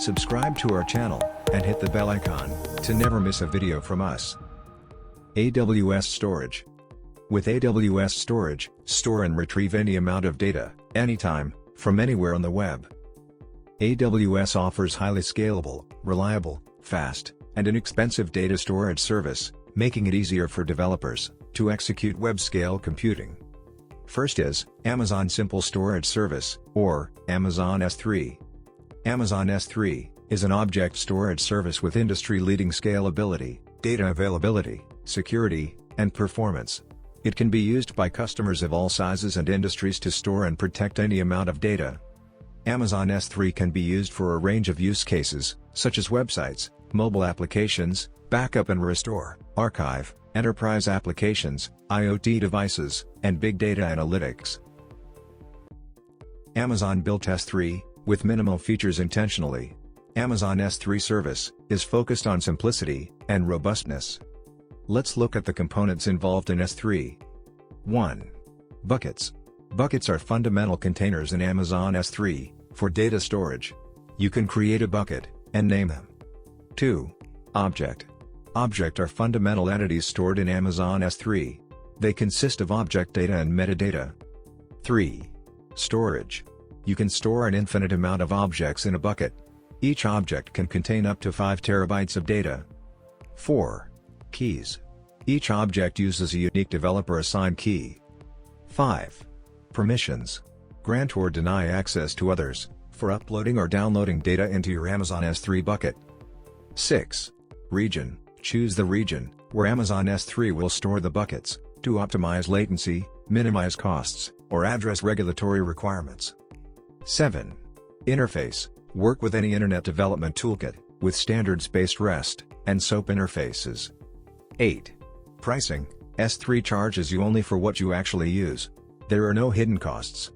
Subscribe to our channel, and hit the bell icon, to never miss a video from us. AWS Storage. With AWS Storage, store and retrieve any amount of data, anytime, from anywhere on the web. AWS offers highly scalable, reliable, fast, and inexpensive data storage service, making it easier for developers to execute web-scale computing. First is Amazon Simple Storage Service, or Amazon S3. Amazon S3 is an object storage service with industry-leading scalability, data availability, security, and performance. It can be used by customers of all sizes and industries to store and protect any amount of data. Amazon S3 can be used for a range of use cases, such as websites, mobile applications, backup and restore, archive, enterprise applications, IoT devices, and big data analytics. Amazon built S3, with minimal features intentionally. Amazon S3 service is focused on simplicity and robustness. Let's look at the components involved in S3. 1. Buckets. Buckets are fundamental containers in Amazon S3 for data storage. You can create a bucket and name them. 2. Object. Object are fundamental entities stored in Amazon S3. They consist of object data and metadata. 3. Storage. You can store an infinite amount of objects in a bucket. Each object can contain up to 5 terabytes of data. 4. Keys. Each object uses a unique developer-assigned key. 5. Permissions. Grant or deny access to others, for uploading or downloading data into your Amazon S3 bucket. 6. Region. Choose the region, where Amazon S3 will store the buckets, to optimize latency, minimize costs, or address regulatory requirements. 7. Interface. Work with any Internet Development Toolkit, with standards-based REST and SOAP interfaces. 8. Pricing. S3 charges you only for what you actually use. There are no hidden costs.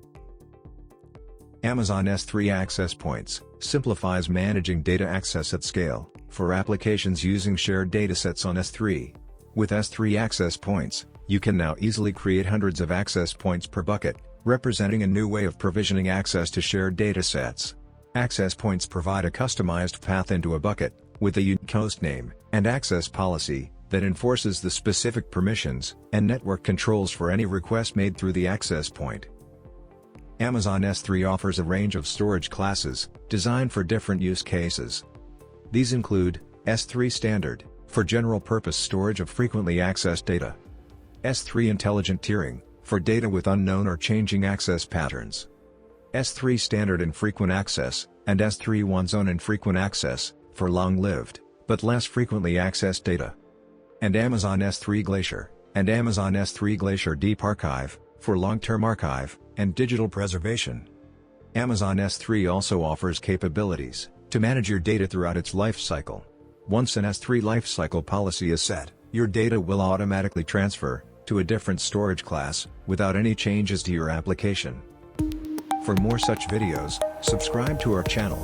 Amazon S3 Access Points simplifies managing data access at scale, for applications using shared datasets on S3. With S3 Access Points, you can now easily create hundreds of access points per bucket, representing a new way of provisioning access to shared datasets. Access points provide a customized path into a bucket, with a unique host name and access policy that enforces the specific permissions and network controls for any request made through the access point. Amazon S3 offers a range of storage classes, designed for different use cases. These include S3 Standard, for general-purpose storage of frequently accessed data. S3 Intelligent Tiering, for data with unknown or changing access patterns. S3 Standard Infrequent Access, and S3 One-Zone Infrequent Access, for long-lived, but less frequently accessed data. And Amazon S3 Glacier, and Amazon S3 Glacier Deep Archive, for long-term archive and digital preservation. Amazon S3 also offers capabilities to manage your data throughout its life cycle. Once an S3 lifecycle policy is set, your data will automatically transfer to a different storage class without any changes to your application. For more such videos, subscribe to our channel.